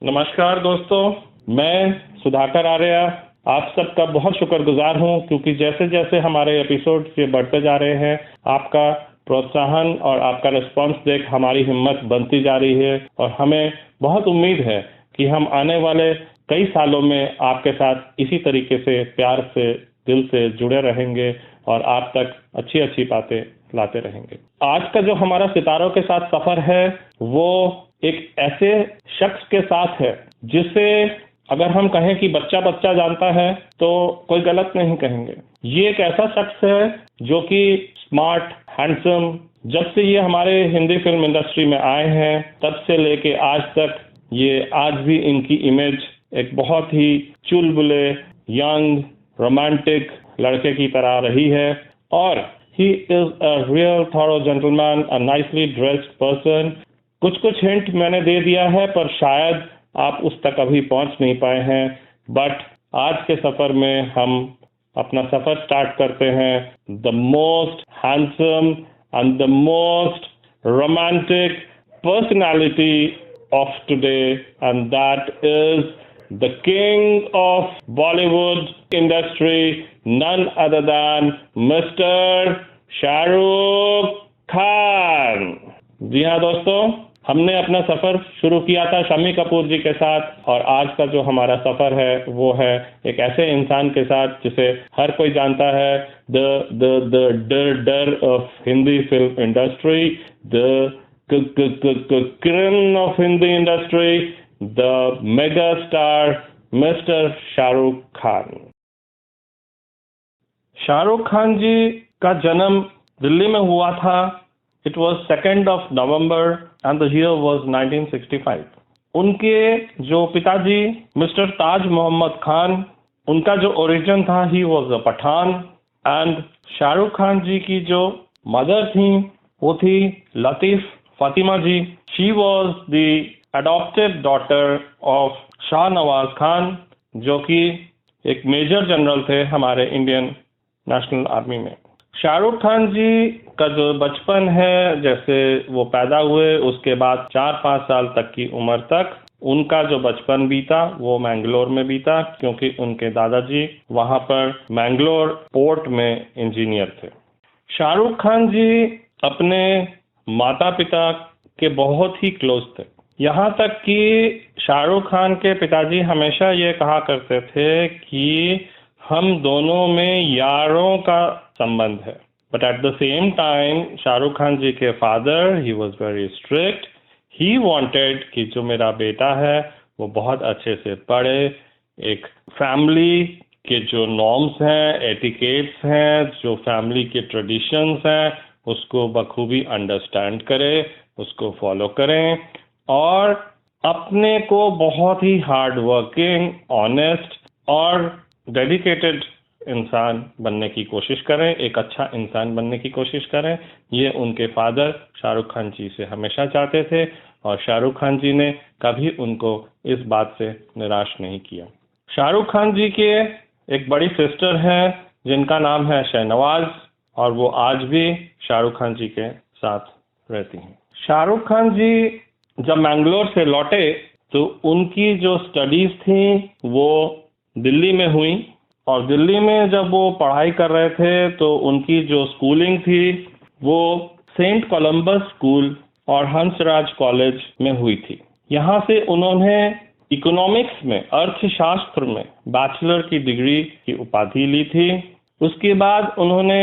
नमस्कार दोस्तों, मैं सुधाकर आर्या आप सबका बहुत शुक्रगुजार हूं क्योंकि जैसे जैसे हमारे एपिसोड ये बढ़ते जा रहे हैं, आपका प्रोत्साहन और आपका रिस्पांस देख हमारी हिम्मत बनती जा रही है और हमें बहुत उम्मीद है कि हम आने वाले कई सालों में आपके साथ इसी तरीके से प्यार से दिल से जुड़े रहेंगे और आप तक अच्छी अच्छी बातें लाते रहेंगे। आज का जो हमारा सितारों के साथ सफर है वो एक ऐसे शख्स के साथ है जिसे अगर हम कहें कि बच्चा बच्चा जानता है तो कोई गलत नहीं कहेंगे। ये एक ऐसा शख्स है जो कि स्मार्ट, हैंडसम, जब से ये हमारे हिंदी फिल्म इंडस्ट्री में आए हैं तब से लेके आज तक ये आज भी इनकी इमेज एक बहुत ही चुलबुले, यंग, रोमांटिक लड़के की तरह रही है और he is a real thorough gentleman, a nicely dressed person. कुछ कुछ हिंट मैंने दे दिया है पर शायद आप उस तक अभी पहुंच नहीं पाए हैं, बट आज के सफर में हम अपना सफर स्टार्ट करते हैं the most handsome and the most romantic personality of today and that is the king of Bollywood industry, none other than mister Shahrukh Khan. जी हाँ दोस्तों, हमने अपना सफर शुरू किया था शम्मी कपूर जी के साथ और आज का जो हमारा सफर है वो है एक ऐसे इंसान के साथ जिसे हर कोई जानता है, द डर of Hindi film industry, the किरण of Hindi industry, the mega star mister Shahrukh Khan. Shahrukh Khan ji का जन्म दिल्ली में हुआ था। It was 2nd of November and the year was 1965. उनके जो पिताजी मिस्टर ताज मोहम्मद खान, उनका जो ओरिजिन था he was a Pathan and Shahrukh Khan ji की जो मदर थी वो थी Latif Fatima ji. She was the adopted daughter of Shah Nawaz Khan जो कि एक मेजर जनरल थे हमारे इंडियन नेशनल आर्मी में। शाहरुख खान जी का जो बचपन है, जैसे वो पैदा हुए उसके बाद 4-5 साल तक की उम्र तक उनका जो बचपन बीता वो मैंगलोर में बीता क्योंकि उनके दादाजी वहां पर मैंगलोर पोर्ट में इंजीनियर थे। शाहरुख खान जी अपने माता पिता के बहुत ही क्लोज थे, यहाँ तक कि शाहरुख खान के पिताजी हमेशा ये कहा करते थे कि हम दोनों में यारों का संबंध है। But at the same time Shahrukh Khan ji के father he was very strict. He wanted कि जो मेरा बेटा है वो बहुत अच्छे से पढ़े, एक फैमिली के जो नॉर्म्स हैं, एटिकेट्स हैं, जो फैमिली के ट्रेडिशंस हैं उसको बखूबी अंडरस्टैंड करे, उसको फॉलो करें और अपने को बहुत ही हार्ड वर्किंग, ऑनेस्ट और डेडिकेटेड इंसान बनने की कोशिश करें, एक अच्छा इंसान बनने की कोशिश करें। ये उनके फादर शाहरुख खान जी से हमेशा चाहते थे और शाहरुख खान जी ने कभी उनको इस बात से निराश नहीं किया। शाहरुख खान जी के एक बड़ी सिस्टर हैं जिनका नाम है शहनवाज और वो आज भी शाहरुख खान जी के साथ रहती हैं। शाहरुख खान जी जब मैंगलोर से लौटे तो उनकी जो स्टडीज थी वो दिल्ली में हुई और दिल्ली में जब वो पढ़ाई कर रहे थे तो उनकी जो स्कूलिंग थी वो सेंट कोलंबस स्कूल और हंसराज कॉलेज में हुई थी। यहाँ से उन्होंने इकोनॉमिक्स में, अर्थशास्त्र में बैचलर की डिग्री की उपाधि ली थी। उसके बाद उन्होंने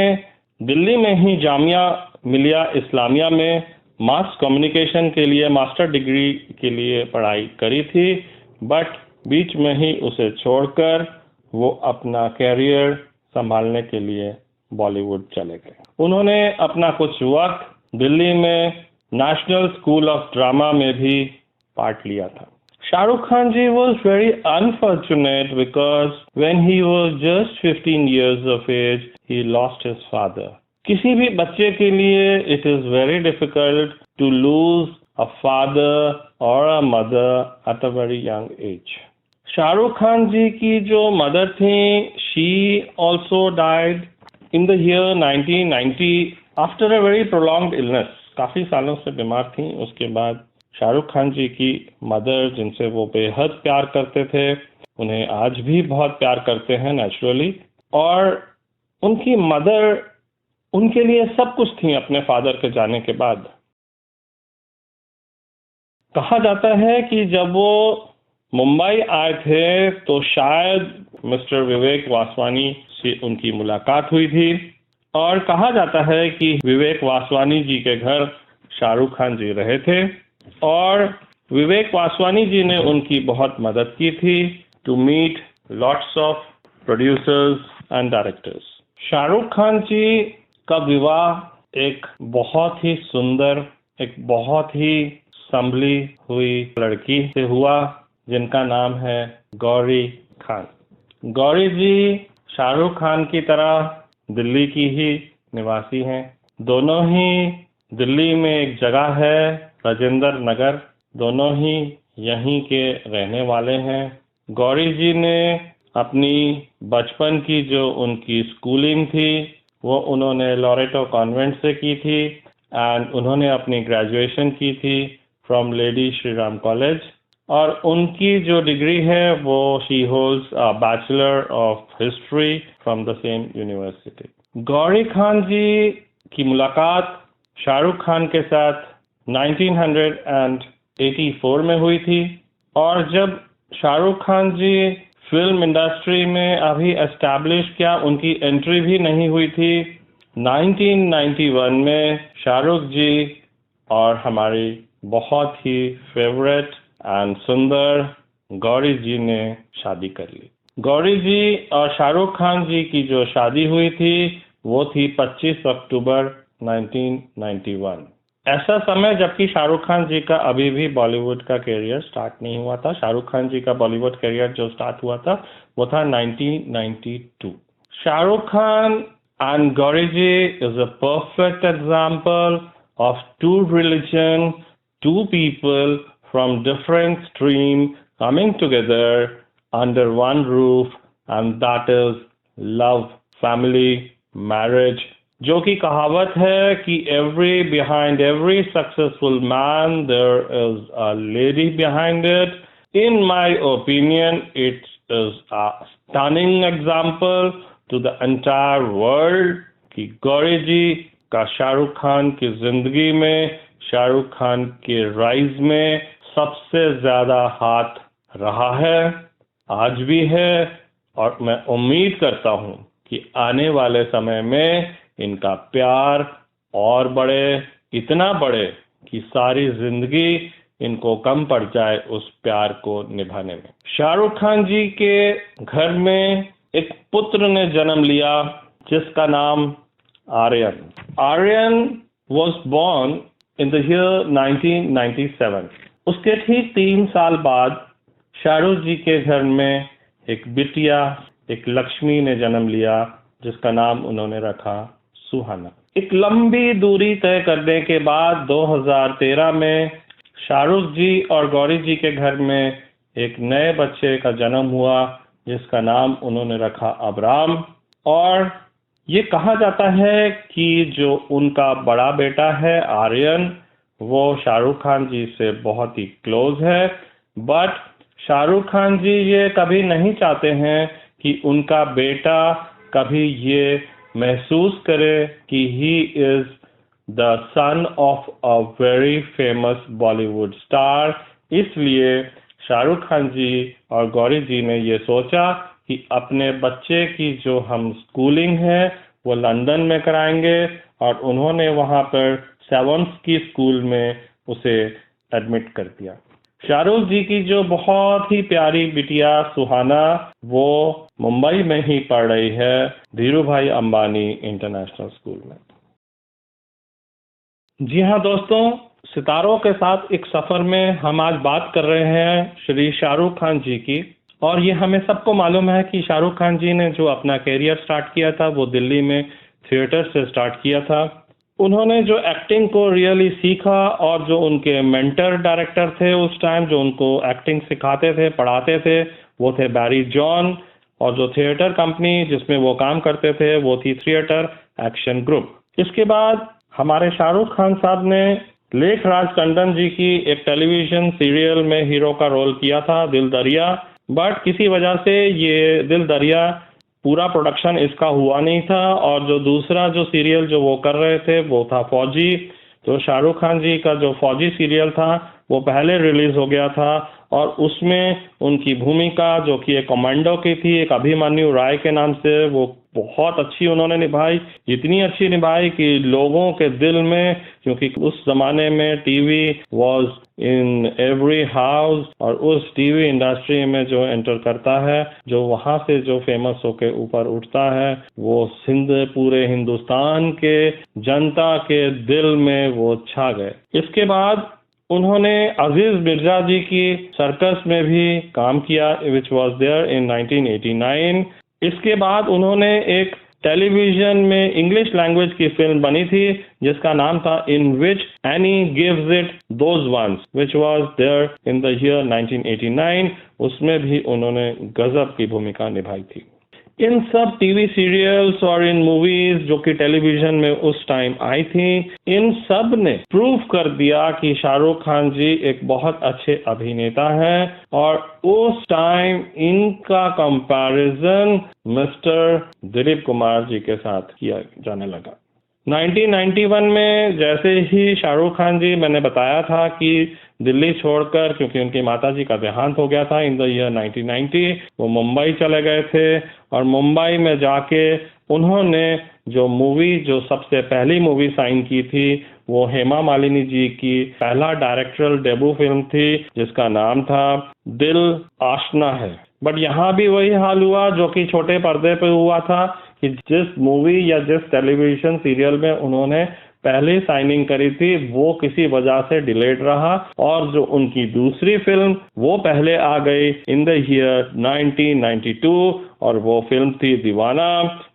दिल्ली में ही जामिया मिलिया इस्लामिया में मास कम्युनिकेशन के लिए मास्टर डिग्री के लिए पढ़ाई करी थी, बट बीच में ही उसे छोड़कर वो अपना कैरियर संभालने के लिए बॉलीवुड चले गए। उन्होंने अपना कुछ वक्त दिल्ली में नेशनल स्कूल ऑफ ड्रामा में भी पार्ट लिया था। शाहरुख खान जी was very unfortunate because when he was just 15 years of age, he lost his father. किसी भी बच्चे के लिए it is very difficult to lose a father or a mother at a very young age. Shahrukh Khan ji की जो mother थी, she also died in the year 1990 after a very prolonged illness. काफी सालों से बीमार थी, उसके बाद शाहरुख खान जी की मदर, जिनसे वो बेहद प्यार करते थे, उन्हें आज भी बहुत प्यार करते हैं नेचुरली। और उनकी मदर उनके लिए सब कुछ थी अपने फादर के जाने के बाद। कहा जाता है कि जब वो मुंबई आए थे तो शायद मिस्टर विवेक वासवानी से उनकी मुलाकात हुई थी, और कहा जाता है कि विवेक वासवानी जी के घर शाहरुख खान जी रहे थे, और विवेक वासवानी जी ने उनकी बहुत मदद की थी to meet lots of producers and directors. Shahrukh Khan ji का विवाह एक बहुत ही सुंदर, एक बहुत ही संभली हुई लड़की से हुआ, जिनका नाम है गौरी खान। गौरी जी शाहरुख खान की तरह दिल्ली की ही निवासी हैं। दोनों ही दिल्ली में एक जगह है राजेंद्र नगर, दोनों ही यहीं के रहने वाले हैं। गौरी जी ने अपनी बचपन की जो उनकी स्कूलिंग थी वो उन्होंने लॉरेटो कॉन्वेंट से की थी, एंड उन्होंने अपनी ग्रेजुएशन की थी from lady Shri Ram college, और उनकी जो डिग्री है वो she holds bachelor of history from the same university. Gauri Khan ji की मुलाकात शाहरुख खान के साथ 1984 में हुई थी, और जब शाहरुख खान जी फिल्म इंडस्ट्री में अभी एस्टैब्लिश क्या उनकी एंट्री भी नहीं हुई थी, 1991 में शाहरुख जी और हमारी बहुत ही फेवरेट एंड सुंदर गौरी जी ने शादी कर ली। गौरी जी और शाहरुख खान जी की जो शादी हुई थी वो थी 25 अक्टूबर 1991। ऐसा समय जबकि शाहरुख खान जी का अभी भी बॉलीवुड का करियर स्टार्ट नहीं हुआ था। शाहरुख खान जी का बॉलीवुड करियर जो स्टार्ट हुआ था वो था 1992। Shahrukh Khan and Gauri ji is a perfect example of two religion, two people from different stream coming together under one roof, and that is love, family, marriage. जो कि कहावत है कि behind every successful man there is a lady behind it. In my opinion, it is a stunning example to the entire world कि गौरी जी का शाहरुख खान की जिंदगी में, शाहरुख खान के राइज में सबसे ज्यादा हाथ रहा है, आज भी है, और मैं उम्मीद करता हूं कि आने वाले समय में इनका प्यार और बढ़े, इतना बढ़े कि सारी जिंदगी इनको कम पड़ जाए उस प्यार को निभाने में। शाहरुख खान जी के घर में एक पुत्र ने जन्म लिया जिसका नाम Aryan. Aryan was born in the year 1997। उसके ठीक 3 साल बाद शाहरुख जी के घर में एक बिटिया, एक लक्ष्मी ने जन्म लिया जिसका नाम उन्होंने रखा सुहाना। एक लंबी दूरी तय करने के बाद 2013 में शाहरुख जी और गौरी जी के घर में एक नए बच्चे का जन्म हुआ जिसका नाम उन्होंने रखा अब्राम। और ये कहा जाता है कि जो उनका बड़ा बेटा है आर्यन वो शाहरुख खान जी से बहुत ही क्लोज है, बट शाहरुख खान जी ये कभी नहीं चाहते हैं कि उनका बेटा कभी ये महसूस करे कि he is the son of a very famous Bollywood star. इसलिए शाहरुख खान जी और गौरी जी ने ये सोचा कि अपने बच्चे की जो हम स्कूलिंग है वो लंदन में कराएंगे, और उन्होंने वहाँ पर 7th की स्कूल में उसे एडमिट कर दिया। शाहरुख जी की जो बहुत ही प्यारी बिटिया सुहाना वो मुंबई में ही पढ़ रही है धीरू भाई अंबानी इंटरनेशनल स्कूल में। जी हाँ दोस्तों, सितारों के साथ एक सफर में हम आज बात कर रहे हैं श्री शाहरुख खान जी की। और ये हमें सबको मालूम है कि शाहरुख खान जी ने जो अपना करियर स्टार्ट किया था वो दिल्ली में थिएटर से स्टार्ट किया था। उन्होंने जो एक्टिंग को रियली सीखा, और जो उनके मेंटर डायरेक्टर थे उस टाइम जो उनको एक्टिंग सिखाते थे, पढ़ाते थे, वो थे बैरी जॉन। और जो थिएटर कंपनी जिसमें वो काम करते थे वो थी थिएटर एक्शन ग्रुप। इसके बाद हमारे शाहरुख खान साहब ने लेखराज टंडन जी की एक टेलीविजन सीरियल में हीरो का रोल किया था, दिल दरिया। बट किसी वजह से ये दिल दरिया पूरा प्रोडक्शन इसका हुआ नहीं था, और जो दूसरा जो सीरियल जो वो कर रहे थे वो था फौजी। तो शाहरुख खान जी का जो फौजी सीरियल था वो पहले रिलीज हो गया था, और उसमें उनकी भूमिका जो कि एक कमांडो की थी, एक अभिमन्यु राय के नाम से, वो बहुत अच्छी उन्होंने निभाई। इतनी अच्छी निभाई कि लोगों के दिल में, क्योंकि उस जमाने में TV was in every house, और उस टीवी इंडस्ट्री में जो एंटर करता है, जो वहां से जो फेमस होके ऊपर उठता है, वो पूरे हिंदुस्तान के जनता के दिल में वो छा गए। इसके बाद उन्होंने अजीज मिर्जा जी की सर्कस में भी काम किया, विच वॉज देयर इन 1989। इसके बाद उन्होंने एक टेलीविजन में इंग्लिश लैंग्वेज की फिल्म बनी थी जिसका नाम था in which Annie gives it those ones, which was there in the year 1989। उसमें भी उन्होंने गजब की भूमिका निभाई थी। इन सब टीवी सीरियल्स और इन मूवीज जो कि टेलीविजन में उस टाइम आई थी, इन सब ने प्रूव कर दिया कि शाहरुख खान जी एक बहुत अच्छे अभिनेता हैं, और उस टाइम इनका कंपैरिजन मिस्टर दिलीप कुमार जी के साथ किया जाने लगा। 1991 में जैसे ही शाहरुख खान जी, मैंने बताया था कि दिल्ली छोड़कर, क्योंकि उनकी माताजी का देहांत हो गया था इन द ईयर 1990, वो मुंबई चले गए थे, और मुंबई में जाके उन्होंने जो सबसे पहली मूवी साइन की थी वो हेमा मालिनी जी की पहला डायरेक्टोरल डेब्यू फिल्म थी जिसका नाम था दिल आशना है। बट यहाँ भी वही हाल हुआ जो कि छोटे पर्दे पे हुआ था, कि जिस मूवी या जिस टेलीविजन सीरियल में उन्होंने पहले साइनिंग करी थी वो किसी वजह से डिलेड रहा, और जो उनकी दूसरी फिल्म वो पहले आ गई इन द ईयर 1992, और वो फिल्म थी Deewana,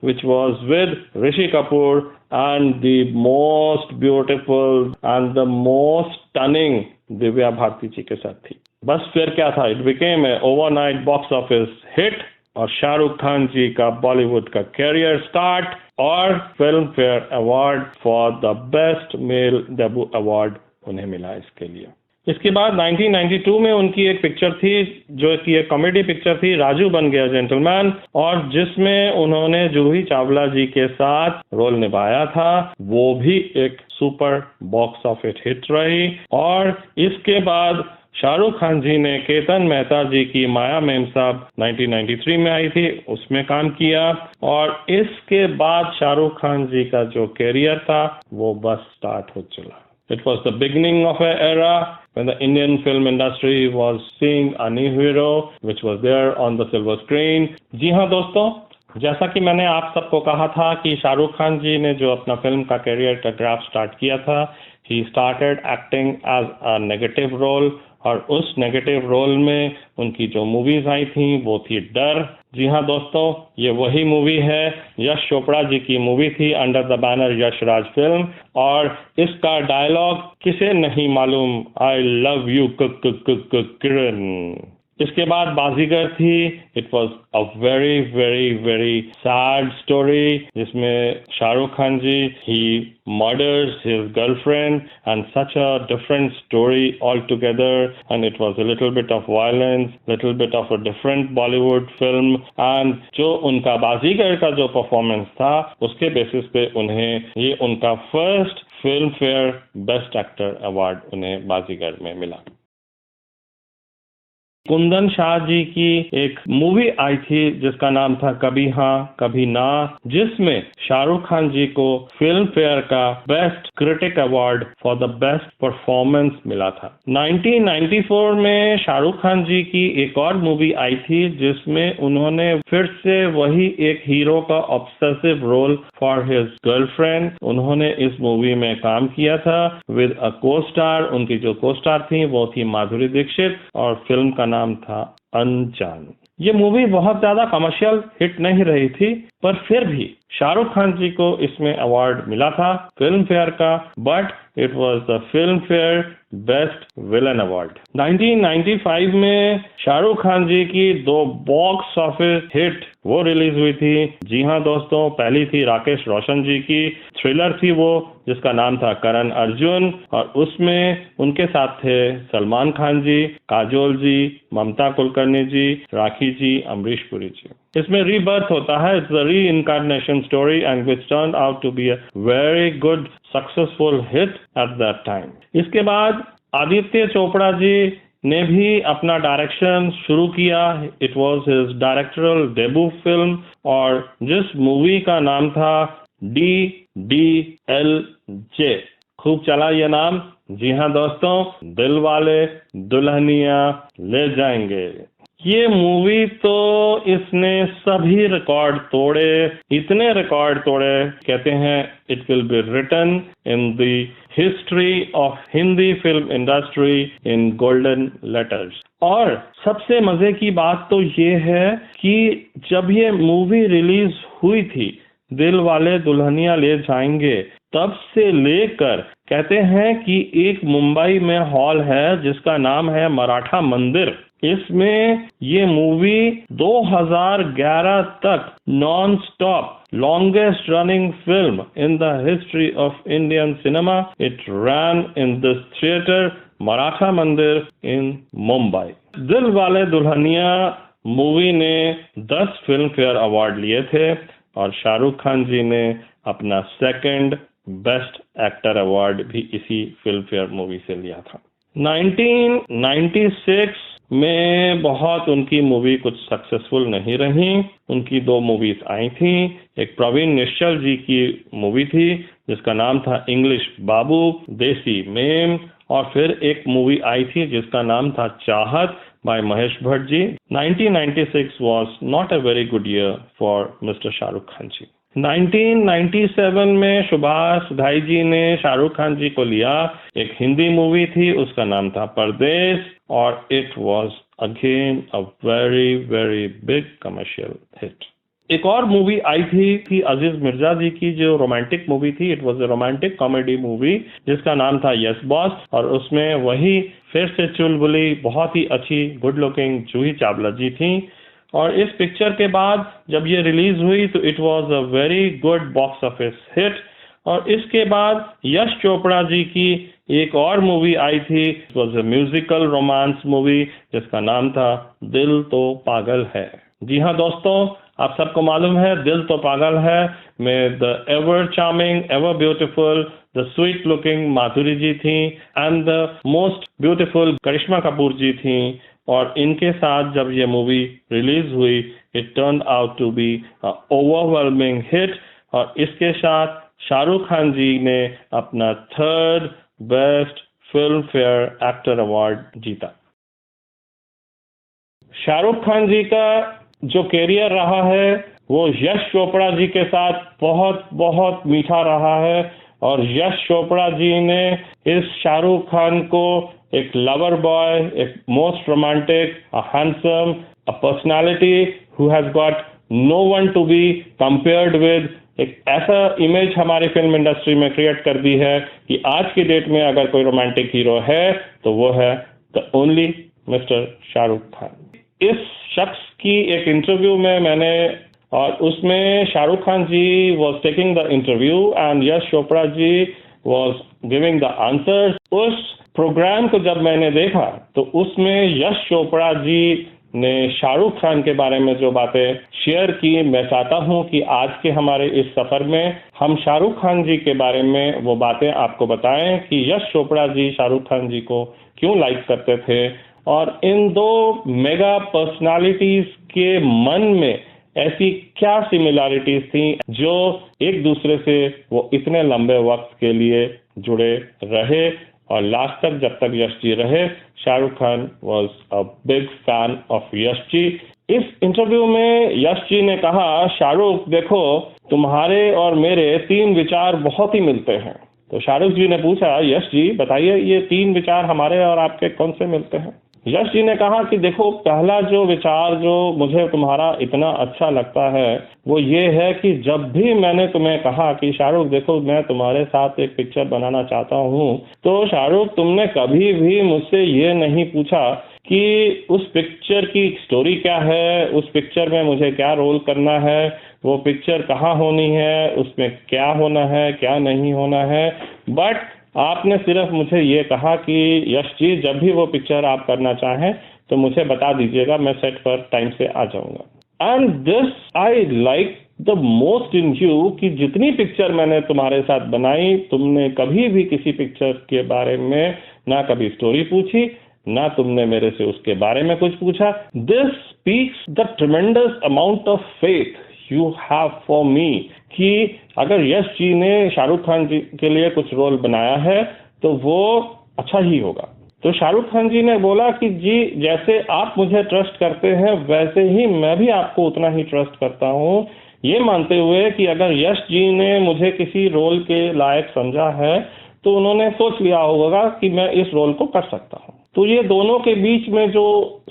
which was with Rishi Kapoor and the most beautiful and the most stunning Divya Bharti ji के साथ थी। बस फिर क्या था, it became a overnight box office hit, और शाहरुख खान जी का बॉलीवुड का करियर स्टार्ट, और Filmfare award for the best male debut award उन्हें मिला इसके लिए। इसके बाद 1992 में उनकी एक पिक्चर थी जो कि एक कॉमेडी पिक्चर थी, राजू बन गया जेंटलमैन, और जिसमें उन्होंने जूही चावला जी के साथ रोल निभाया था। वो भी एक सुपर बॉक्स ऑफिस हिट रही। और इसके बाद शाहरुख खान जी ने केतन मेहता जी की माया मेम साहब 1993 में आई थी, उसमें काम किया, और इसके बाद शाहरुख खान जी का जो करियर था वो बस स्टार्ट हो चला। It was the beginning of an era when the Indian film industry was seeing a new hero which was there on the silver screen. जी हाँ दोस्तों, जैसा कि मैंने आप सबको कहा था कि शाहरुख खान जी ने जो अपना फिल्म का करियर का ग्राफ स्टार्ट किया था, he started acting as a negative role, और उस नेगेटिव रोल में उनकी जो मूवीज आई थी वो थी डर। जी हाँ दोस्तों, ये वही मूवी है, यश चोपड़ा जी की मूवी थी under the banner Yash Raj film, और इसका डायलॉग किसे नहीं मालूम, आई लव यू किरण। इसके बाद बाजीगर थी, it was a very very very sad story जिसमें शाहरुख खान जी ही murders his girlfriend, and such a different story altogether, and it was a little bit of violence, little bit of a different Bollywood film, and जो उनका बाजीगर का जो performance था उसके basis पे उन्हें ये उनका first film fair best actor award उन्हें बाजीगर में मिला। कुंदन शाह जी की एक मूवी आई थी जिसका नाम था कभी हाँ कभी ना, जिसमें शाहरुख खान जी को फिल्म फेयर का best critic award for the best performance मिला था। 1994 में शाहरुख खान जी की एक और मूवी आई थी जिसमें उन्होंने फिर से वही एक हीरो का obsessive role for his girlfriend उन्होंने इस मूवी में काम किया था विद अ को स्टार। उनकी जो को स्टार थी वो थी माधुरी दीक्षित, और फिल्म का नाम था अनजान। ये मूवी बहुत ज्यादा कमर्शियल हिट नहीं रही थी, पर फिर भी शाहरुख खान जी को इसमें अवार्ड मिला था फिल्म फेयर का, but it was the Filmfare best villain award. 1995 में शाहरुख खान जी की दो बॉक्स ऑफिस हिट वो रिलीज हुई थी। जी हाँ दोस्तों, पहली थी राकेश रोशन जी की थ्रिलर थी वो जिसका नाम था करण अर्जुन, और उसमें उनके साथ थे सलमान खान जी, काजोल जी, ममता कुलकर्णी जी, राखी जी, अमरीश पुरी जी। इसमें रीबर्थ होता है, it's a reincarnation story and which turn out to be a very good successful hit at that time. इसके बाद आदित्य चोपड़ा जी ने भी अपना डायरेक्शन शुरू किया। It was his directorate debut film, और जिस मूवी का नाम था DDLJ। खूब चला ये नाम। जी हाँ दोस्तों, दिल वाले दुल्हनिया ले जाएंगे। ये मूवी तो इसने सभी रिकॉर्ड तोड़े, इतने रिकॉर्ड तोड़े, कहते हैं it will be written in the history of Hindi film industry in golden letters. और सबसे मजे की बात तो ये है कि जब ये मूवी रिलीज हुई थी, दिल वाले दुल्हनिया ले जाएंगे, तब से लेकर कहते हैं कि एक मुंबई में हॉल है जिसका नाम है मराठा मंदिर। इसमें ये मूवी 2011 तक non stop longest running film in the history of Indian cinema. It ran in this theater, Maratha Mandir in Mumbai. दिल वाले दुल्हनिया मूवी ने 10 फिल्म फेयर अवार्ड लिए थे, और शाहरुख खान जी ने अपना सेकंड बेस्ट एक्टर अवार्ड भी इसी फिल्म फेयर मूवी से लिया था। 1996 में बहुत उनकी मूवी कुछ सक्सेसफुल नहीं रही। उनकी 2 मूवीज आई थी। एक प्रवीण निश्चल जी की मूवी थी जिसका नाम था इंग्लिश बाबू, देसी मेम, और फिर एक मूवी आई थी जिसका नाम था Chaahat by Mahesh Bhatt ji. 1996 was not a very good year for Mr. Shahrukh Khan ji. 1997 में सुभाष घाई जी ने शाहरुख खान जी को लिया। एक हिंदी मूवी थी, उसका नाम था परदेश, और it was again a very very big commercial hit. एक और मूवी आई थी अजीज मिर्जा जी की, जो रोमांटिक मूवी थी। It was a romantic comedy movie जिसका नाम था यस बॉस, और उसमें वही फिर से चुलबुली बहुत ही अच्छी गुड लुकिंग जूही चावला जी थी। और इस पिक्चर के बाद जब ये रिलीज हुई तो it was a very good box office hit. और इसके बाद यश चोपड़ा जी की एक और मूवी आई थी, it was a musical romance movie जिसका नाम था दिल तो पागल है। जी हाँ दोस्तों, आप सबको मालूम है दिल तो पागल है में the ever charming, ever beautiful, the sweet looking Madhuri ji थी, and the most beautiful Karisma Kapoor ji थी। और इनके साथ जब ये मूवी रिलीज हुई, it turn out to be overwhelming hit, और इसके साथ शाहरुख खान जी ने अपना 3rd best Filmfare actor award जीता। शाहरुख खान जी का जो कैरियर रहा है वो यश चोपड़ा जी के साथ बहुत बहुत मीठा रहा है, और यश चोपड़ा जी ने इस शाहरुख खान को एक लवर बॉय, एक most romantic, a handsome, a personality who has got no one to be compared with, एक ऐसा इमेज हमारी फिल्म इंडस्ट्री में क्रिएट कर दी है कि आज की डेट में अगर कोई रोमांटिक हीरो है तो वो है the only mister Shahrukh Khan. इस शख्स की एक इंटरव्यू में मैंने, और उसमें Shahrukh Khan ji was taking the interview and Yash Chopra ji was giving the answers. उस प्रोग्राम को जब मैंने देखा तो उसमें यश चोपड़ा जी ने शाहरुख खान के बारे में जो बातें शेयर की, मैं चाहता हूं कि आज के हमारे इस सफर में हम शाहरुख खान जी के बारे में वो बातें आपको बताएं कि यश चोपड़ा जी शाहरुख खान जी को क्यों लाइक करते थे, और इन 2 मेगा पर्सनालिटीज के मन में ऐसी क्या सिमिलैरिटीज थी जो एक दूसरे से वो इतने लंबे वक्त के लिए जुड़े रहे, और लास्ट तक जब तक यश जी रहे। Shahrukh Khan was a big fan of Yash ji. इस इंटरव्यू में यश जी ने कहा, शाहरुख देखो, तुम्हारे और मेरे 3 विचार बहुत ही मिलते हैं। तो शाहरुख जी ने पूछा, यश जी बताइए ये 3 विचार हमारे और आपके कौन से मिलते हैं। यश जी ने कहा कि देखो, पहला जो विचार जो मुझे तुम्हारा इतना अच्छा लगता है वो ये है कि जब भी मैंने तुम्हें कहा कि शाहरुख देखो मैं तुम्हारे साथ एक पिक्चर बनाना चाहता हूँ, तो शाहरुख तुमने कभी भी मुझसे ये नहीं पूछा कि उस पिक्चर की स्टोरी क्या है, उस पिक्चर में मुझे क्या रोल करना है, वो पिक्चर कहाँ होनी है, उसमें क्या होना है, क्या नहीं होना है। बट आपने सिर्फ मुझे ये कहा कि यश जी, जब भी वो पिक्चर आप करना चाहें तो मुझे बता दीजिएगा, मैं सेट पर टाइम से आ जाऊंगा। And this I like the most in you कि जितनी पिक्चर मैंने तुम्हारे साथ बनाई, तुमने कभी भी किसी पिक्चर के बारे में ना कभी स्टोरी पूछी, ना तुमने मेरे से उसके बारे में कुछ पूछा। This speaks the ट्रेमेंडस amount of faith you have for me कि अगर यश जी ने शाहरुख खान जी के लिए कुछ रोल बनाया है तो वो अच्छा ही होगा। तो शाहरुख खान जी ने बोला कि जी, जैसे आप मुझे ट्रस्ट करते हैं वैसे ही मैं भी आपको उतना ही ट्रस्ट करता हूँ, ये मानते हुए कि अगर यश जी ने मुझे किसी रोल के लायक समझा है तो उन्होंने सोच लिया होगा कि मैं इस रोल को कर सकता हूँ। तो ये दोनों के बीच में जो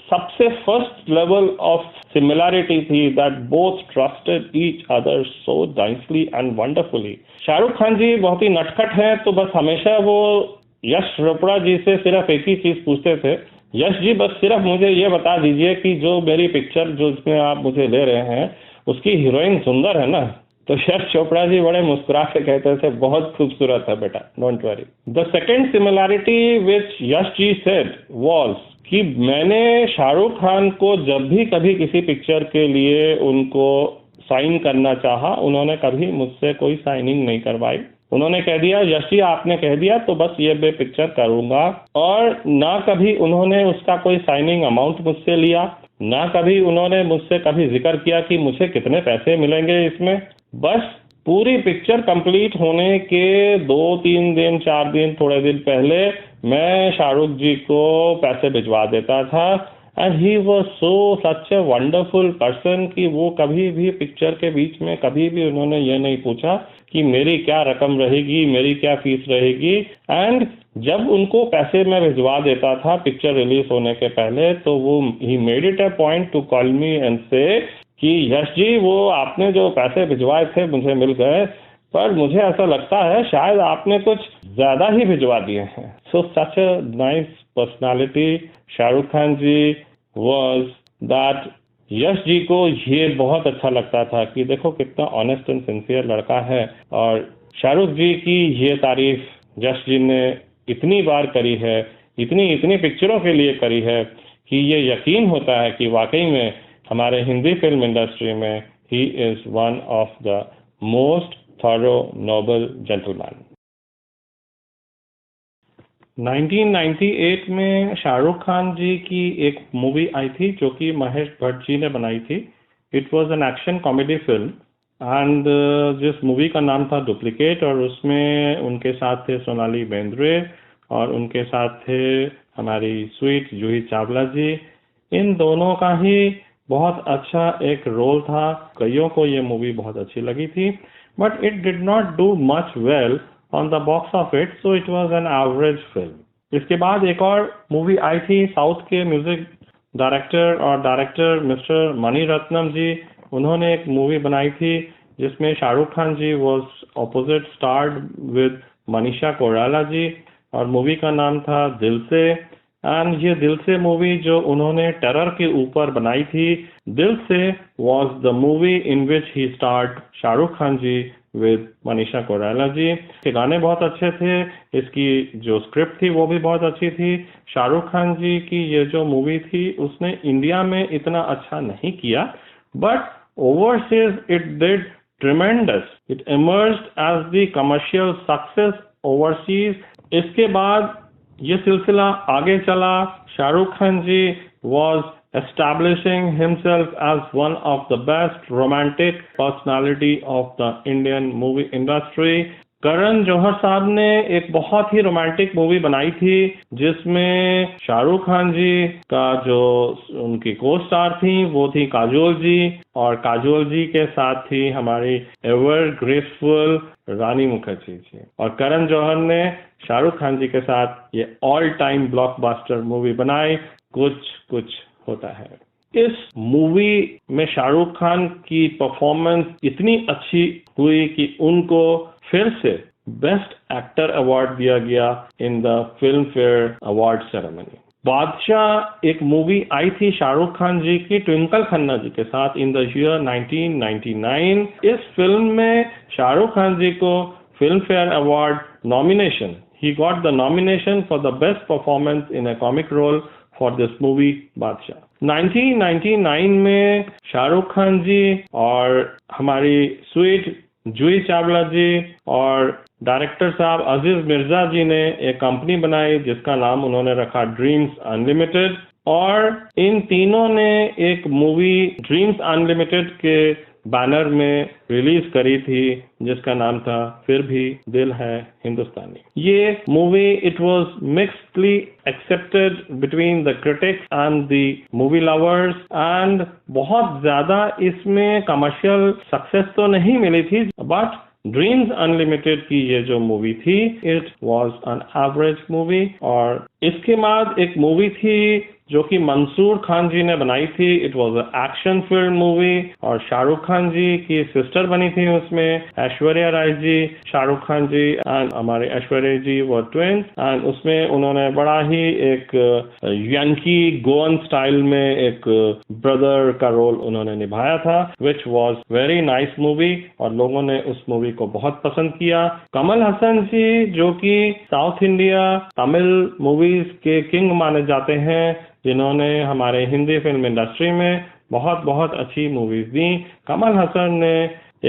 सबसे फर्स्ट लेवल ऑफ सिमिलैरिटी थी, that both trusted each other so nicely and wonderfully. Shahrukh Khan ji बहुत ही नटखट हैं, तो बस हमेशा वो यश चोपड़ा जी से सिर्फ एक ही चीज पूछते थे, यश जी बस सिर्फ मुझे ये बता दीजिए कि जो मेरी पिक्चर जो इसमें आप मुझे ले रहे हैं उसकी हीरोइन सुंदर है ना। तो यश चोपड़ा जी बड़े मुस्कुरा के कहते थे, बहुत खूबसूरत है बेटा, don't worry. The second similarity which Yash ji said was कि मैंने शाहरुख खान को जब भी कभी किसी पिक्चर के लिए उनको साइन करना चाहा, उन्होंने कभी मुझसे कोई साइनिंग नहीं करवाई। उन्होंने कह दिया, यश जी आपने कह दिया तो बस ये मैं पिक्चर करूंगा, और ना कभी उन्होंने उसका कोई साइनिंग अमाउंट मुझसे लिया, ना कभी उन्होंने मुझसे कभी जिक्र किया कि मुझे कितने पैसे मिलेंगे इसमें। बस पूरी पिक्चर कंप्लीट होने के 2-3 दिन 4 दिन थोड़े दिन पहले मैं शाहरुख जी को पैसे भिजवा देता था। And he was so such a wonderful person कि वो कभी भी पिक्चर के बीच में कभी भी उन्होंने ये नहीं पूछा कि मेरी क्या रकम रहेगी, मेरी क्या फीस रहेगी। एंड जब उनको पैसे मैं भिजवा देता था पिक्चर रिलीज होने के पहले, तो वो he made it a point two call me and से कि यश जी, वो आपने जो पैसे भिजवाए थे मुझे मिल गए, पर मुझे ऐसा लगता है शायद आपने कुछ ज्यादा ही भिजवा दिए हैं। So such a nice personality Shahrukh Khan ji was that Yash ji को ये बहुत अच्छा लगता था कि देखो कितना ऑनेस्ट एंड सिंसियर लड़का है। और शाहरुख जी की ये तारीफ यश जी ने इतनी बार करी है, इतनी पिक्चरों के लिए करी है कि ये यकीन होता है कि वाकई में हमारे हिंदी फिल्म इंडस्ट्री में he is one of the most thorough noble gentleman. 1998 में शाहरुख खान जी की एक मूवी आई थी जो कि महेश भट्ट जी ने बनाई थी। It was an action comedy film and जिस मूवी का नाम था डुप्लीकेट, और उसमें उनके साथ थे सोनाली बेंद्रे और उनके साथ थे हमारी स्वीट जूही चावला जी। इन दोनों का ही बहुत अच्छा एक रोल था। कईयों को ये मूवी बहुत अच्छी लगी थी, but it did not do much well on the box office, so it was an average film. इसके बाद एक और मूवी आई थी, साउथ के music director mister Mani Ratnam ji, उन्होंने एक मूवी बनाई थी जिसमें Shahrukh Khan ji was opposite starred with Manisha Koirala ji, और मूवी का नाम था दिल से। एंड ये दिल से मूवी जो उन्होंने टेरर के ऊपर बनाई थी, Dil Se was the movie in which he starred Shahrukh Khan ji with Manisha Koirala ji. के गाने बहुत अच्छे थे, इसकी जो स्क्रिप्ट थी वो भी बहुत अच्छी थी। शाहरुख खान जी की ये जो मूवी थी उसने इंडिया में इतना अच्छा नहीं किया, but overseas it did tremendous. It emerged as the commercial success overseas. इसके बाद ये सिलसिला आगे चला। शाहरुख खान जी was establishing himself as one of the best romantic personality of the Indian movie industry. Karan Johar साहब ने एक बहुत ही रोमांटिक मूवी बनाई थी जिसमें शाहरुख खान जी का जो उनकी को स्टार थी वो थी काजोल जी, और काजोल जी के साथ थी हमारी एवर ग्रेसफुल रानी मुखर्जी जी। और करण जौहर ने शाहरुख खान जी के साथ ये ऑल टाइम ब्लॉकबस्टर मूवी बनाई, कुछ होता है। इस मूवी में शाहरुख खान की परफॉर्मेंस इतनी अच्छी हुई कि उनको फिर से बेस्ट एक्टर अवार्ड दिया गया in the Filmfare award ceremony. बादशाह एक मूवी आई थी शाहरुख खान जी की ट्विंकल खन्ना जी के साथ इन द ईयर 1999। इस फिल्म में शाहरुख खान जी को film fair award nomination, he got the nomination for the best performance in a comic role for this movie बादशाह। 1999 में शाहरुख खान जी और हमारी स्वीट जूही चावला जी और डायरेक्टर साहब अजीज मिर्जा जी ने एक कंपनी बनाई जिसका नाम उन्होंने रखा ड्रीम्स अनलिमिटेड, और इन तीनों ने एक मूवी ड्रीम्स अनलिमिटेड के बैनर में रिलीज करी थी जिसका नाम था फिर भी दिल है हिंदुस्तानी। ये movie it was mixedly accepted between the critics and the movie lovers, and बहुत ज्यादा इसमें कमर्शियल सक्सेस तो नहीं मिली थी, बट ड्रीम्स अनलिमिटेड की ये जो मूवी थी it was an average movie. और इसके बाद एक मूवी थी जो कि मंसूर खान जी ने बनाई थी, it was a action film movie, और शाहरुख खान जी की सिस्टर बनी थी उसमें, ऐश्वर्या राय जी, शाहरुख खान जी एंड हमारे ऐश्वर्या जी वो ट्विंस, एंड उसमें उन्होंने बड़ा ही एक यंकी गोवन स्टाइल में एक ब्रदर का रोल उन्होंने निभाया था, which was very nice movie और लोगों ने उस मूवी को बहुत पसंद किया। कमल हसन जी जो कि साउथ इंडिया तमिल मूवीज के किंग माने जाते हैं, जिन्होंने हमारे हिंदी फिल्म इंडस्ट्री में बहुत बहुत अच्छी मूवीज दी, कमल हसन ने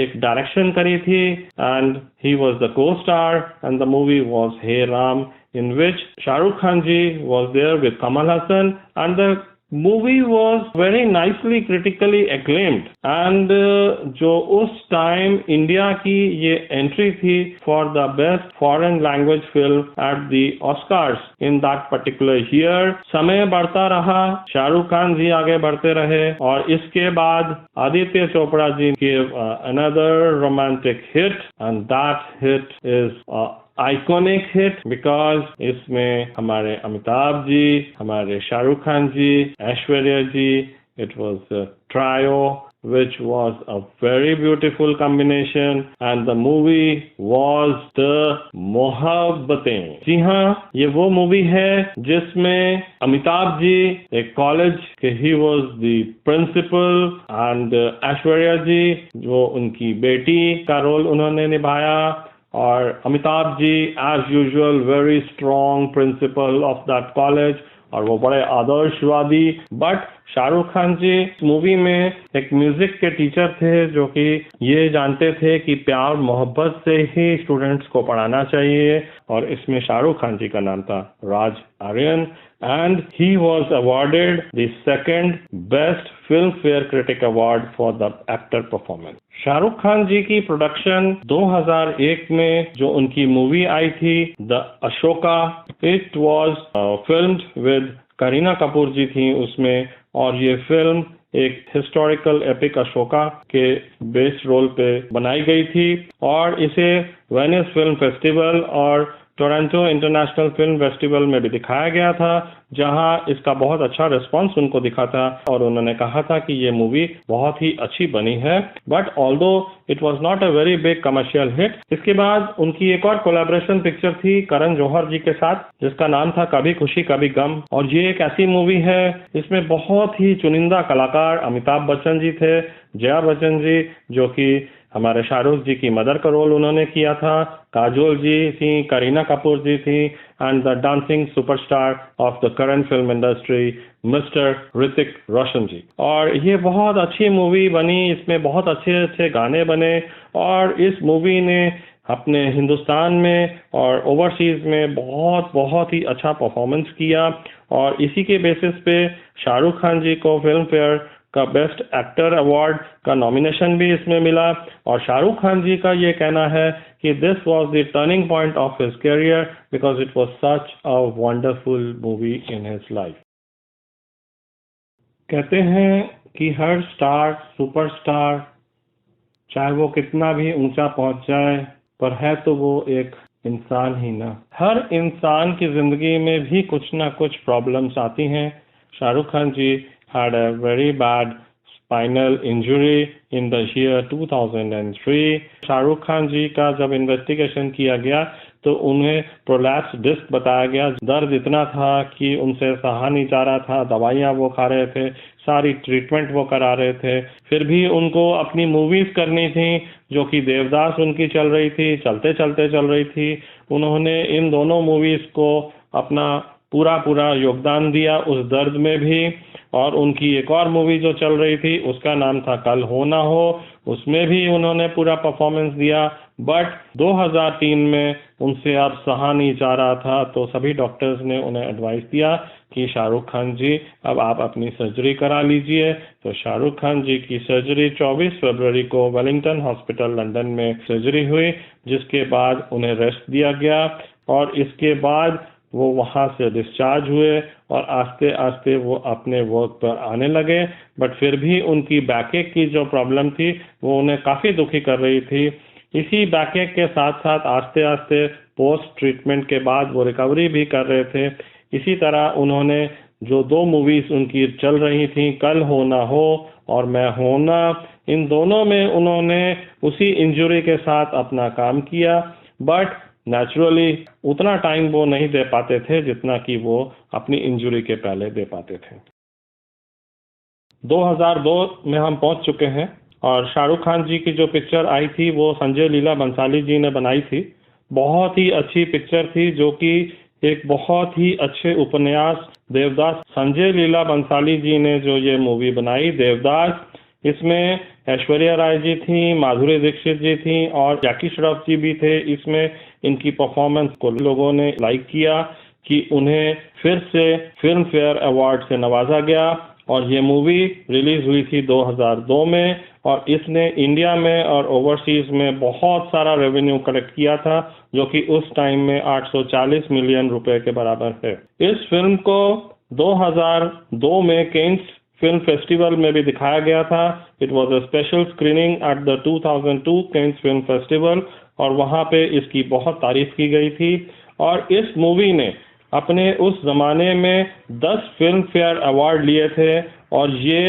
एक डायरेक्शन करी थी and he was the co star and the movie was Hey Ram, in which Shahrukh Khan ji was there with Kamal Hassan, and the movie was very nicely critically acclaimed, and जो उस time India की ये entry थी for the best foreign language film at the Oscars in that particular year। समय बढ़ता रहा, शाहरुख खान जी आगे बढ़ते रहे, और इसके बाद Aditya Chopra ji gave another romantic hit, and that hit is iconic hit because इसमें हमारे अमिताभ जी, हमारे Shahrukh Khan ji, Aishwarya ji, it was trio which was a very beautiful combination, and the movie was the Mohabbatein. जी हाँ, ये वो मूवी है जिसमें अमिताभ जी एक कॉलेज के ही was the principal, and Aishwarya जी जो उनकी बेटी का रोल उन्होंने निभाया, और Amitabh ji as usual very strong principal of that college, और वो बड़े आदर्शवादी। बट शाहरुख खान जी इस मूवी में एक म्यूजिक के टीचर थे जो कि ये जानते थे कि प्यार मोहब्बत से ही स्टूडेंट्स को पढ़ाना चाहिए, और इसमें शाहरुख खान जी का नाम था राज Aryan, and he was awarded the second best film fare critic award for the actor performance। Shahrukh Khan ji की प्रोडक्शन 2001 में जो उनकी मूवी आई थी the Asoka, it was filmed with Kareena Kapoor ji थी उसमें, और ये फिल्म एक हिस्टोरिकल एपिक अशोका के बेस्ड रोल पे बनाई गई थी, और इसे वेनिस फिल्म फेस्टिवल और टोरंटो इंटरनेशनल फिल्म फेस्टिवल में भी दिखाया गया था, जहां इसका बहुत अच्छा रिस्पांस उनको दिखा था, और उन्होंने कहा था कि ये मूवी बहुत ही अच्छी बनी है। But although it was not a very big commercial hit. इसके बाद उनकी एक और कोलैबोरेशन पिक्चर थी करण जौहर जी के साथ जिसका नाम था कभी खुशी कभी गम, और ये एक ऐसी मूवी है इसमें बहुत ही चुनिंदा कलाकार अमिताभ बच्चन जी थे, जया बच्चन जी जो कि हमारे शाहरुख जी की मदर का रोल उन्होंने किया था, काजोल जी थी, करीना कपूर जी थी, and the dancing superstar of the current film industry mister Hrithik Roshan ji. और ये बहुत अच्छी मूवी बनी, इसमें बहुत अच्छे अच्छे गाने बने, और इस मूवी ने अपने हिंदुस्तान में और ओवरसीज में बहुत बहुत ही अच्छा परफॉर्मेंस किया, और इसी के बेसिस पे शाहरुख खान जी को फिल्म फेयर का बेस्ट एक्टर अवार्ड का नॉमिनेशन भी इसमें मिला। और शाहरुख खान जी का ये कहना है कि this was the turning point of his career because it was such a wonderful movie in his life. कहते हैं कि हर स्टार सुपरस्टार चाहे वो कितना भी ऊंचा पहुंच जाए पर है तो वो एक इंसान ही ना। हर इंसान की जिंदगी में भी कुछ ना कुछ प्रॉब्लम्स आती हैं। शाहरुख खान जी had a very bad spinal injury in the year 2003। Shahrukh Khan ji का जब इन्वेस्टिगेशन किया गया तो उन्हें प्रोलैप्स डिस्क बताया गया। दर्द इतना था कि उनसे सहा नहीं जा रहा था, दवाइयाँ वो खा रहे थे, सारी ट्रीटमेंट वो करा रहे थे, फिर भी उनको अपनी मूवीज करनी थी जो कि देवदास उनकी चल रही थी, चलते चलते चल रही थी। उन्होंने इन दोनों मूवीज को अपना पूरा योगदान दिया उस दर्द में भी। और उनकी एक और मूवी जो चल रही थी उसका नाम था कल हो ना हो, उसमें भी उन्होंने पूरा परफॉर्मेंस दिया। बट 2003 में उनसे अब सहा नहीं जा रहा था, तो सभी डॉक्टर्स ने उन्हें एडवाइस दिया कि शाहरुख खान जी अब आप अपनी सर्जरी करा लीजिए। तो शाहरुख खान जी की सर्जरी 24 फरवरी को वेलिंगटन हॉस्पिटल लंदन में सर्जरी हुई, जिसके बाद उन्हें रेस्ट दिया गया और इसके बाद वो वहाँ से डिस्चार्ज हुए और आस्ते आस्ते वो अपने वर्क पर आने लगे। बट फिर भी उनकी बैकएक की जो प्रॉब्लम थी वो उन्हें काफ़ी दुखी कर रही थी। इसी बैकएक के साथ साथ आस्ते आस्ते पोस्ट ट्रीटमेंट के बाद वो रिकवरी भी कर रहे थे। इसी तरह उन्होंने जो 2 मूवीज उनकी चल रही थी, कल हो ना हो और मैं हूं ना, इन दोनों में उन्होंने उसी इंजरी के साथ अपना काम किया। बट नेचुरली उतना टाइम वो नहीं दे पाते थे जितना कि वो अपनी इंजरी के पहले दे पाते थे। 2002 में हम पहुंच चुके हैं और शाहरुख खान जी की जो पिक्चर आई थी वो संजय लीला बंसाली जी ने बनाई थी। बहुत ही अच्छी पिक्चर थी, जो कि एक बहुत ही अच्छे उपन्यास देवदास, संजय लीला बंसाली जी ने जो ये मूवी बनाई देवदास, इसमें ऐश्वर्या राय जी थी, माधुरी दीक्षित जी थी और जैकी श्रॉफ जी भी थे। इसमें इनकी परफॉर्मेंस को लोगों ने लाइक किया कि उन्हें फिर से फिल्म फेयर अवार्ड से नवाजा गया। और ये मूवी रिलीज हुई थी 2002 में और इसने इंडिया में और ओवरसीज में बहुत सारा रेवेन्यू कलेक्ट किया था, जो कि उस टाइम में 840 मिलियन रुपए के बराबर है। इस फिल्म को 2002 में केन्स फिल्म फेस्टिवल में भी दिखाया गया था। It was a special screening at the 2002 Cannes film festival और वहाँ पे इसकी बहुत तारीफ की गई थी। और इस मूवी ने अपने उस जमाने में 10 फिल्म फेयर अवार्ड लिए थे और ये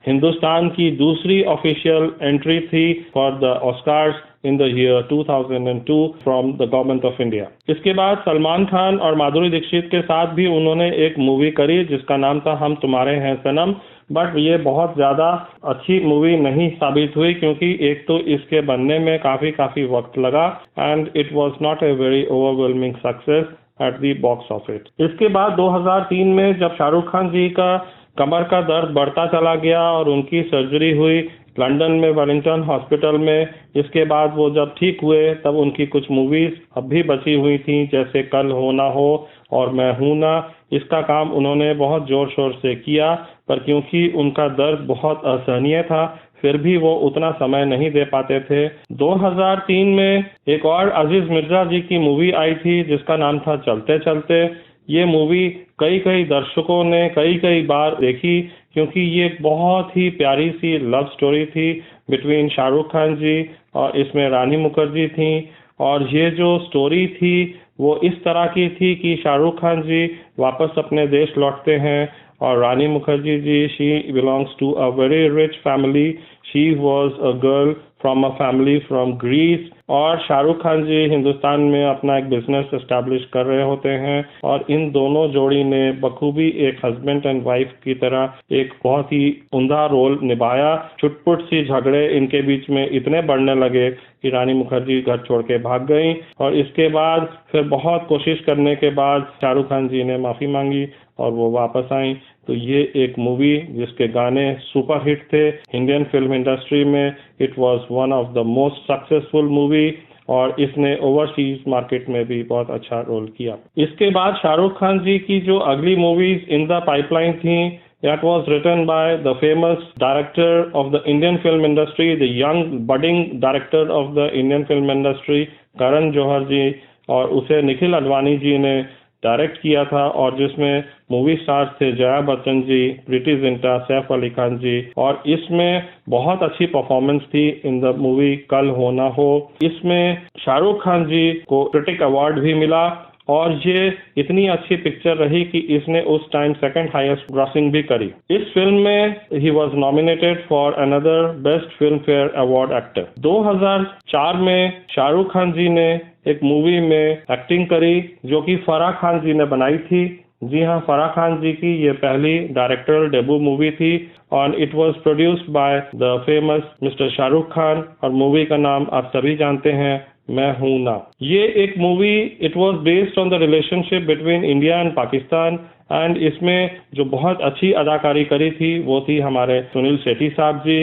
हिंदुस्तान की दूसरी ऑफिशियल एंट्री थी for the Oscars in the year 2002 from the government of India. इसके बाद सलमान खान और माधुरी दीक्षित के साथ भी उन्होंने एक मूवी करी जिसका नाम था हम तुम्हारे हैं सनम। बट ये बहुत ज़्यादा अच्छी मूवी नहीं साबित हुई, क्योंकि एक तो इसके बनने में काफ़ी वक्त लगा and it was not a very overwhelming success at the box office. इसके बाद 2003 में जब शाहरुख खान जी का कमर का दर्द बढ़ता चला गया और उनकी सर्जरी हुई लंदन में वेलिंगटन हॉस्पिटल में, इसके बाद वो जब ठीक हुए तब उनकी कुछ मूवीज अब भी बची हुई थी, जैसे कल हो ना हो और मैं हूं ना। इसका काम उन्होंने बहुत जोर शोर से किया, पर क्योंकि उनका दर्द बहुत असहनीय था फिर भी वो उतना समय नहीं दे पाते थे। 2003 में एक और अजीज मिर्जा जी की मूवी आई थी जिसका नाम था चलते चलते। ये मूवी कई दर्शकों ने कई बार देखी, क्योंकि ये एक बहुत ही प्यारी सी लव स्टोरी थी बिटवीन शाहरुख खान जी और इसमें रानी मुखर्जी थी। और ये जो स्टोरी थी वो इस तरह की थी कि शाहरुख खान जी वापस अपने देश लौटते हैं और Rani Mukherjee ji, she belongs to a very rich family, she was a girl from a family from Greece. और शाहरुख खान जी हिंदुस्तान में अपना एक बिजनेस एस्टैब्लिश कर रहे होते हैं और इन दोनों जोड़ी ने बखूबी एक हस्बैंड एंड वाइफ की तरह एक बहुत ही उम्दा रोल निभाया। छुटपुट सी झगड़े इनके बीच में इतने बढ़ने लगे कि रानी मुखर्जी घर छोड़ के भाग गई और इसके बाद फिर बहुत कोशिश करने के बाद शाहरुख खान जी ने माफ़ी मांगी और वो वापस आई। तो ये एक मूवी जिसके गाने सुपर हिट थे इंडियन फिल्म इंडस्ट्री में। It was one of the most successful movie और इसने ओवरसीज मार्केट में भी बहुत अच्छा रोल किया। इसके बाद शाहरुख खान जी की जो अगली मूवीज इन द पाइपलाइन थी, that was written by the famous director of the Indian film industry, the young budding director of the Indian film industry, Karan Johar जी, और उसे निखिल अडवाणी जी ने डायरेक्ट किया था और जिसमें मूवी स्टार्स थे जया बच्चन जी, प्रीति जिंटा, सैफ अली खान जी। और इसमें बहुत अच्छी परफॉर्मेंस थी इन द मूवी कल हो ना हो। इसमें शाहरुख खान जी को क्रिटिक अवार्ड भी मिला और ये इतनी अच्छी पिक्चर रही कि इसने उस टाइम सेकंड हाईएस्ट ग्रॉसिंग भी करी। इस फिल्म में ही was nominated for another best Filmfare award actor. 2004 में शाहरुख खान जी ने एक मूवी में एक्टिंग करी जो कि फराह खान जी ने बनाई थी। जी हाँ, फराह खान जी की ये पहली डायरेक्टोरियल डेब्यू मूवी थी और it was produced by the famous mister Shahrukh Khan और मूवी का नाम आप सभी जानते हैं, मैं हूं ना। ये एक movie it was based on the relationship between India and Pakistan and इसमें जो बहुत अच्छी अदाकारी करी थी वो थी हमारे सुनील शेट्टी साहब जी।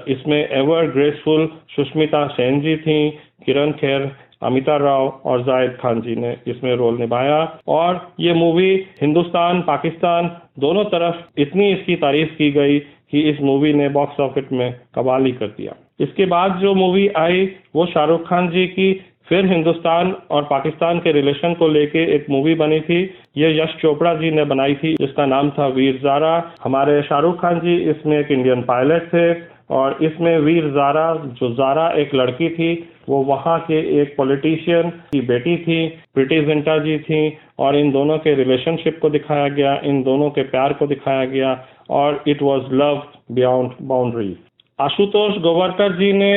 इसमें एवर ग्रेसफुल सुष्मिता सेन जी थी, किरण खेर, अमिता राव और जाहिद खान जी ने इसमें रोल निभाया और ये मूवी हिंदुस्तान पाकिस्तान दोनों तरफ इतनी इसकी तारीफ की गई कि इस मूवी ने बॉक्स ऑफिस में कमाल ही कर दिया। इसके बाद जो मूवी आई वो शाहरुख खान जी की फिर हिंदुस्तान और पाकिस्तान के रिलेशन को लेके एक मूवी बनी थी। ये यश चोपड़ा जी ने बनाई थी जिसका नाम था वीर ज़ारा। हमारे शाहरुख खान जी इसमें एक इंडियन पायलट थे और इसमें वीर ज़ारा जो ज़ारा एक लड़की थी वो वहाँ के एक पॉलिटिशियन की बेटी थी, प्रीति जिंटा जी थी और इन दोनों के रिलेशनशिप को दिखाया गया, इन दोनों के प्यार को दिखाया गया और it was love beyond boundaries. Ashutosh Gowariker ji ने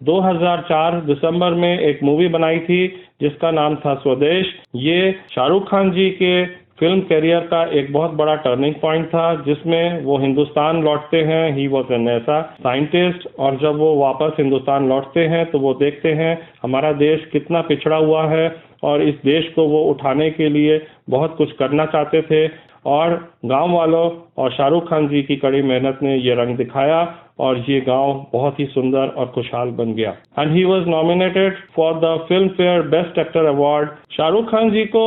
2004 दिसंबर में एक मूवी बनाई थी जिसका नाम था स्वदेश। ये शाहरुख खान जी के फिल्म करियर का एक बहुत बड़ा टर्निंग पॉइंट था जिसमें वो हिंदुस्तान लौटते हैं। ही वॉज एन ऐसा साइंटिस्ट और जब वो वापस हिंदुस्तान लौटते हैं तो वो देखते हैं हमारा देश कितना पिछड़ा हुआ है और इस देश को वो उठाने के लिए बहुत कुछ करना चाहते थे और गांव वालों और शाहरुख खान जी की कड़ी मेहनत ने ये रंग दिखाया और ये गांव बहुत ही सुंदर और खुशहाल बन गया and he was nominated for the Filmfare best actor award. Shahrukh Khan ji को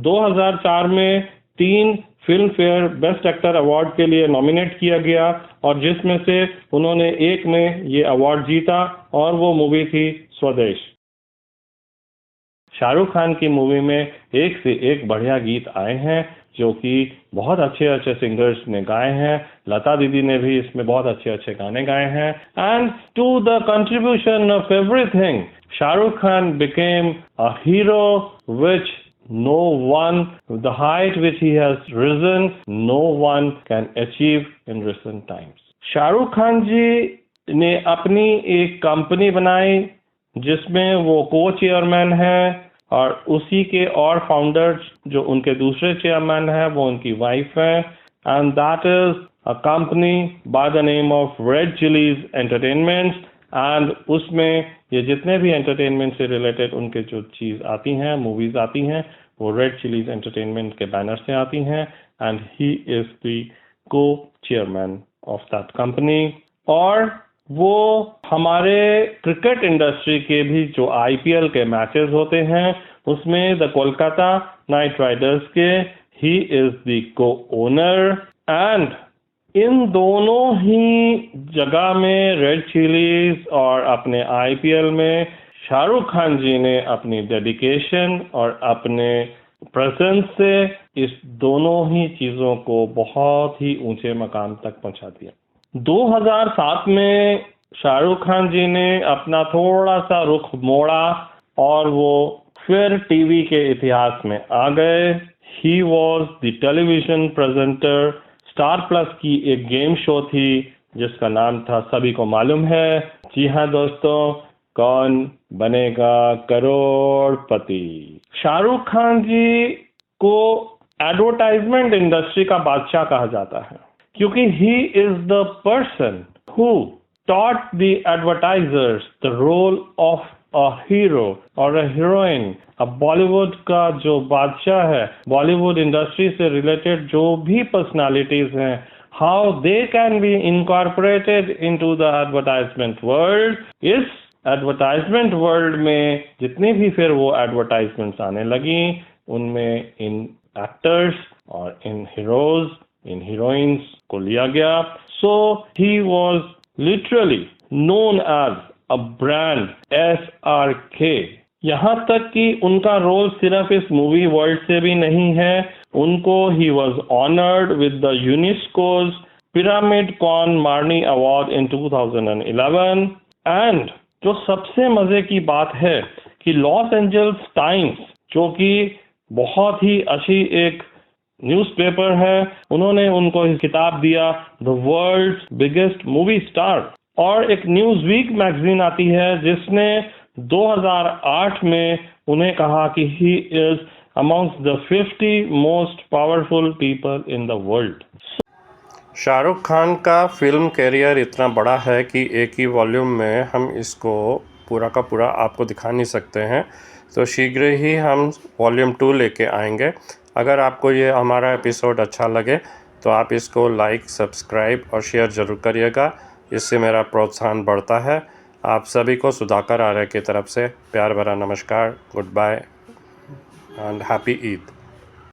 2004 में 3 Filmfare best actor award के लिए नॉमिनेट किया गया और जिसमें से उन्होंने एक में ये अवार्ड जीता और वो मूवी थी स्वदेश। शाहरुख खान की मूवी में एक से एक बढ़िया गीत आए हैं जो कि बहुत अच्छे अच्छे सिंगर्स ने गाए हैं। लता दीदी ने भी इसमें बहुत अच्छे अच्छे गाने गाए हैं and to the contribution of everything Shahrukh Khan became a hero which no one, the height which he has risen, no one can achieve in recent times. Shahrukh Khan ji ने अपनी एक कंपनी बनाई जिसमें वो को चेयरमैन है और उसी के और फाउंडर्स जो उनके दूसरे चेयरमैन हैं वो उनकी वाइफ है and that is a company by the name of red chillies entertainments and उसमें ये जितने भी एंटरटेनमेंट से रिलेटेड उनके जो चीज़ आती हैं मूवीज आती हैं वो रेड चिलीज एंटरटेनमेंट के बैनर से आती हैं एंड ही इज द को चेयरमैन ऑफ दैट कंपनी। और वो हमारे क्रिकेट इंडस्ट्री के भी जो आईपीएल के मैचेस होते हैं उसमें द कोलकाता नाइट राइडर्स के ही इज द को ओनर एंड इन दोनों ही जगह में रेड चिलीज और अपने आईपीएल में शाहरुख खान जी ने अपनी डेडिकेशन और अपने प्रेजेंस से इस दोनों ही चीज़ों को बहुत ही ऊंचे मकाम तक पहुंचा दिया। 2007 में शाहरुख खान जी ने अपना थोड़ा सा रुख मोड़ा और वो फिर टीवी के इतिहास में आ गए। He was the television presenter. Star plus की एक गेम शो थी जिसका नाम था सभी को मालूम है। जी हाँ दोस्तों, कौन बनेगा करोड़पति। शाहरुख खान जी को एडवर्टाइजमेंट इंडस्ट्री का बादशाह कहा जाता है क्योंकि he is the person who taught the advertisers the role of a hero or a heroine। अब बॉलीवुड का जो बादशाह है, बॉलीवुड इंडस्ट्री से रिलेटेड जो भी पर्सनालिटीज हैं, how they can be incorporated into the advertisement world. इस एडवर्टाइजमेंट वर्ल्ड में जितनी भी फिर वो एडवर्टाइजमेंट्स आने लगी उनमें इन एक्टर्स और इन हीरोज इन हीरोइंस को लिया गया। So he was literally known as a brand, SRK। यहाँ तक कि उनका रोल सिर्फ इस मूवी वर्ल्ड से भी नहीं है, उनको he was honored with the UNESCO's Pyramid Con Marni Award in 2011 and जो सबसे मजे की बात है कि लॉस एंजल्स टाइम्स जो कि बहुत ही अच्छी एक न्यूज़पेपर है, उन्होंने उनको किताब दिया the world's biggest movie star. और एक न्यूज़ वीक मैगजीन आती है जिसने 2008 में उन्हें कहा कि he is amongst the 50 most powerful people in the world. Shahrukh Khan का फिल्म कैरियर इतना बड़ा है कि एक ही वॉल्यूम में हम इसको पूरा का पूरा आपको दिखा नहीं सकते हैं, तो शीघ्र ही हम वॉल्यूम 2 लेके आएंगे। अगर आपको ये हमारा एपिसोड अच्छा लगे तो आप इसको लाइक, सब्सक्राइब और शेयर ज़रूर करिएगा, इससे मेरा प्रोत्साहन बढ़ता है। आप सभी को सुधाकर आर्य की तरफ से प्यार भरा नमस्कार, goodbye and happy Eid.